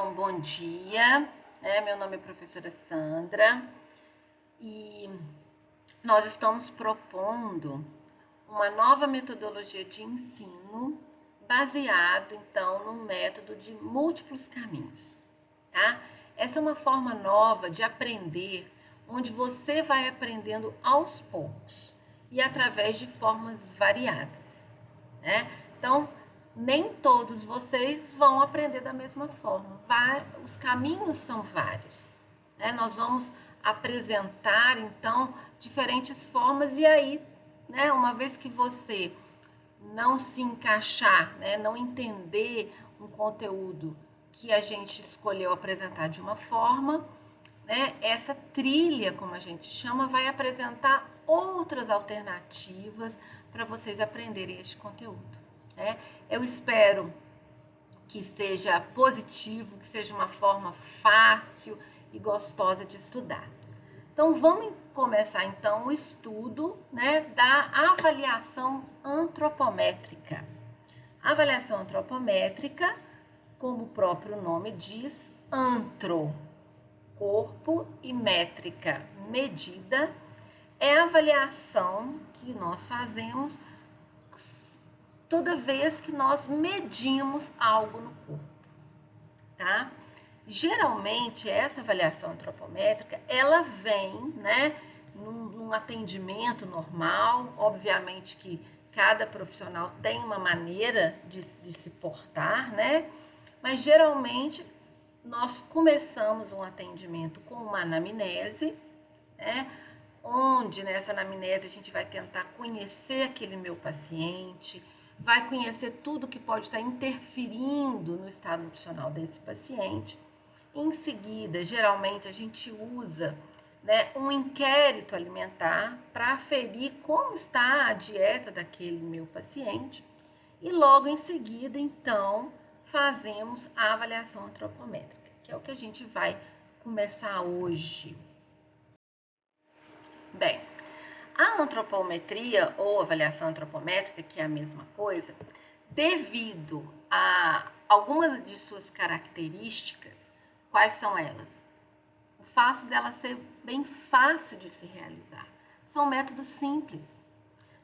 Então, bom dia. Meu nome é professora Sandra e nós estamos propondo uma nova metodologia de ensino baseado, então, no método de múltiplos caminhos, tá? Essa é uma forma nova de aprender, onde você vai aprendendo aos poucos e através de formas variadas, né? Então, nem todos vocês vão aprender da mesma forma. Os caminhos são vários, né? Nós vamos apresentar, então, diferentes formas e aí, né, uma vez que você não se encaixar, né, não entender um conteúdo que a gente escolheu apresentar de uma forma, né, essa trilha, como a gente chama, vai apresentar outras alternativas para vocês aprenderem este conteúdo. Eu espero que seja positivo, que seja uma forma fácil e gostosa de estudar. Então, vamos começar então o estudo, né, da avaliação antropométrica. A avaliação antropométrica, como o próprio nome diz, antro, corpo, e métrica, medida, é a avaliação que nós fazemos toda vez que nós medimos algo no corpo, tá? Geralmente, essa avaliação antropométrica, ela vem, né, num atendimento normal, obviamente que cada profissional tem uma maneira de se portar, né? Mas, geralmente, nós começamos um atendimento com uma anamnese, né? Onde nessa anamnese a gente vai tentar conhecer aquele meu paciente, vai conhecer tudo que pode estar interferindo no estado nutricional desse paciente. Em seguida, geralmente a gente usa, né, um inquérito alimentar para aferir como está a dieta daquele meu paciente. E logo em seguida, então, fazemos a avaliação antropométrica, que é o que a gente vai começar hoje. Bem, a antropometria ou avaliação antropométrica, que é a mesma coisa, devido a algumas de suas características, quais são elas? O fato dela ser bem fácil de se realizar. São métodos simples,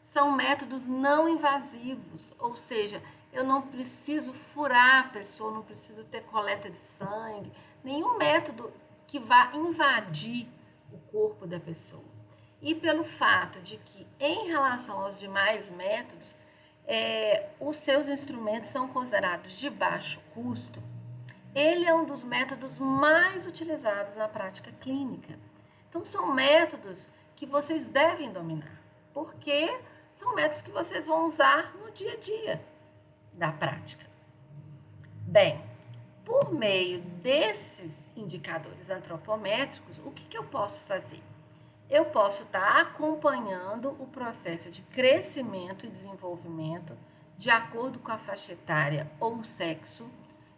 são métodos não invasivos, ou seja, eu não preciso furar a pessoa, não preciso ter coleta de sangue, nenhum método que vá invadir o corpo da pessoa. E pelo fato de que, em relação aos demais métodos, os seus instrumentos são considerados de baixo custo, ele é um dos métodos mais utilizados na prática clínica. Então, são métodos que vocês devem dominar, porque são métodos que vocês vão usar no dia a dia da prática. Bem, por meio desses indicadores antropométricos, o que eu posso fazer? Eu posso estar acompanhando o processo de crescimento e desenvolvimento de acordo com a faixa etária ou o sexo.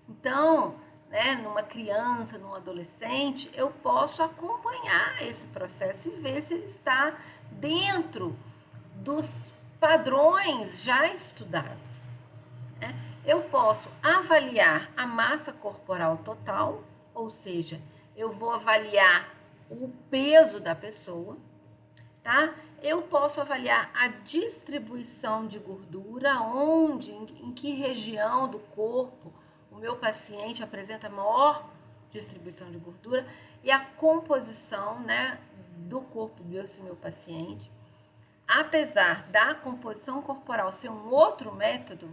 Então, né, numa criança, num adolescente, eu posso acompanhar esse processo e ver se ele está dentro dos padrões já estudados. Eu posso avaliar a massa corporal total, ou seja, eu vou avaliar o peso da pessoa, tá? Eu posso avaliar a distribuição de gordura, em que região do corpo o meu paciente apresenta maior distribuição de gordura e a composição, né, do corpo desse meu paciente. Apesar da composição corporal ser um outro método,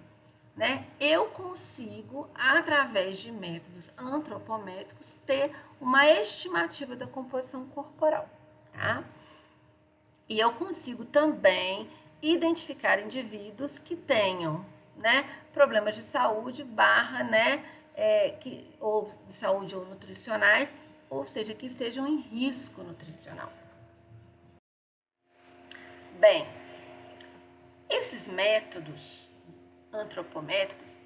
né, eu consigo, através de métodos antropométricos, ter uma estimativa da composição corporal, tá? E eu consigo também identificar indivíduos que tenham, né, problemas de saúde ou de saúde ou nutricionais, ou seja, que estejam em risco nutricional. Bem, esses métodos antropométricos,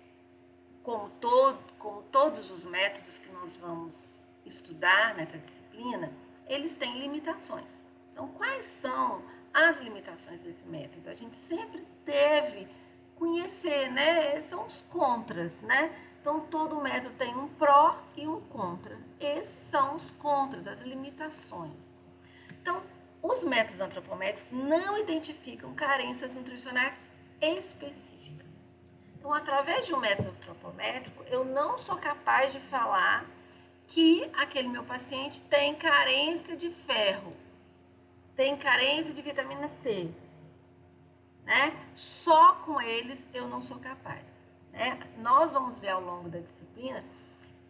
como todos os métodos que nós vamos estudar nessa disciplina, eles têm limitações. Então, quais são as limitações desse método? A gente sempre deve conhecer, né? São os contras, né? Então, todo método tem um pró e um contra. Esses são os contras, as limitações. Então, os métodos antropométricos não identificam carências nutricionais específicas. Então, através de um método antropométrico, eu não sou capaz de falar que aquele meu paciente tem carência de ferro, tem carência de vitamina C, né? Só com eles eu não sou capaz, né? Nós vamos ver ao longo da disciplina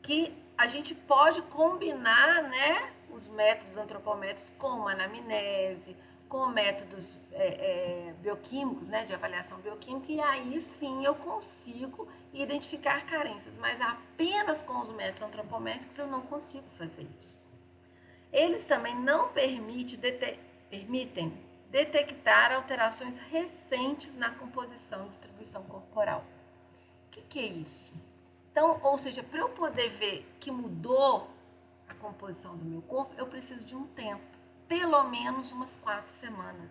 que a gente pode combinar, né, os métodos antropométricos com uma anamnese, com métodos bioquímicos, né, de avaliação bioquímica, e aí sim eu consigo identificar carências, mas apenas com os métodos antropométricos eu não consigo fazer isso. Eles também não permitem detectar alterações recentes na composição e distribuição corporal. O que é isso? Então, ou seja, para eu poder ver que mudou a composição do meu corpo, eu preciso de um tempo, pelo menos umas 4 semanas.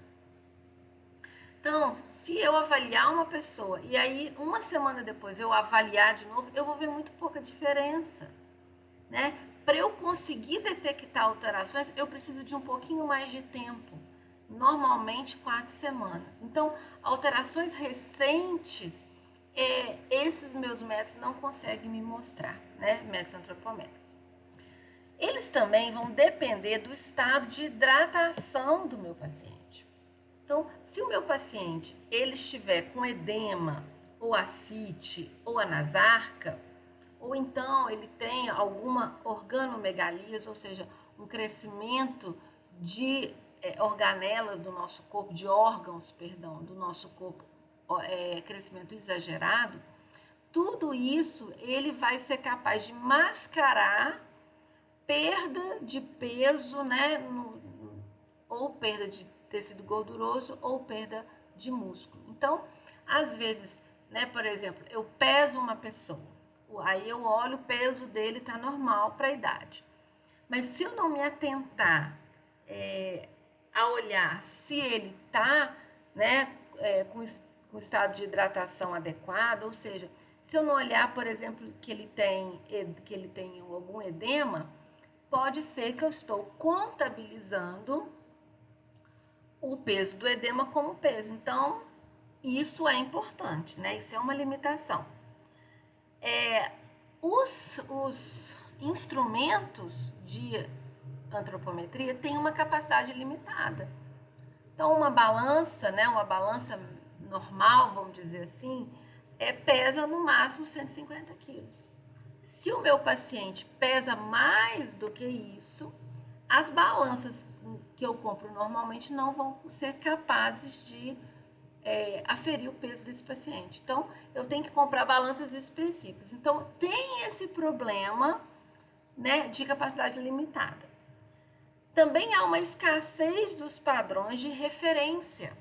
Então, se eu avaliar uma pessoa e aí uma semana depois eu avaliar de novo, eu vou ver muito pouca diferença, né? Para eu conseguir detectar alterações, eu preciso de um pouquinho mais de tempo, normalmente 4 semanas. Então, alterações recentes, esses meus métodos não conseguem me mostrar, né? Métodos antropométricos. Eles também vão depender do estado de hidratação do meu paciente. Então, se o meu paciente ele estiver com edema, ou ascite, ou anasarca, ou então ele tem alguma organomegalia, ou seja, um crescimento de organelas do nosso corpo, de órgãos, perdão, do nosso corpo, crescimento exagerado, tudo isso ele vai ser capaz de mascarar perda de peso, né, ou perda de tecido gorduroso ou perda de músculo. Então, às vezes, né, por exemplo, eu peso uma pessoa, aí eu olho, o peso dele está normal para a idade. Mas se eu não me atentar a olhar se ele está, né, com estado de hidratação adequado, ou seja, se eu não olhar, por exemplo, que ele tem algum edema, pode ser que eu estou contabilizando o peso do edema como peso. Então, isso é importante, né? Isso é uma limitação. Os instrumentos de antropometria têm uma capacidade limitada. Então, uma balança, né? Uma balança normal, vamos dizer assim, pesa no máximo 150 quilos. Se o meu paciente pesa mais do que isso, as balanças que eu compro normalmente não vão ser capazes de aferir o peso desse paciente. Então, eu tenho que comprar balanças específicas. Então, tem esse problema, né, de capacidade limitada. Também há uma escassez dos padrões de referência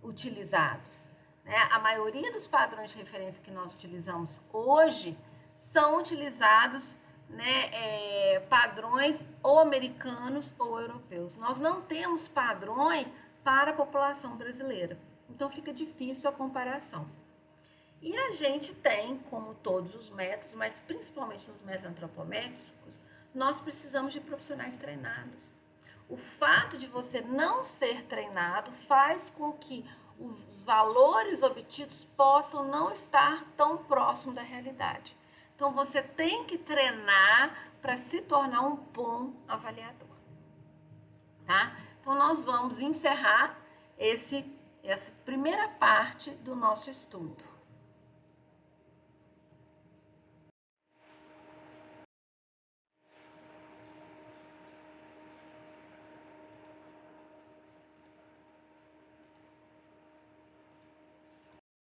utilizados, né? A maioria dos padrões de referência que nós utilizamos hoje são utilizados, né, padrões ou americanos ou europeus. Nós não temos padrões para a população brasileira, então fica difícil a comparação. E a gente tem, como todos os métodos, mas principalmente nos métodos antropométricos, nós precisamos de profissionais treinados. O fato de você não ser treinado faz com que os valores obtidos possam não estar tão próximos da realidade. Então, você tem que treinar para se tornar um bom avaliador, tá? Então, nós vamos encerrar essa primeira parte do nosso estudo.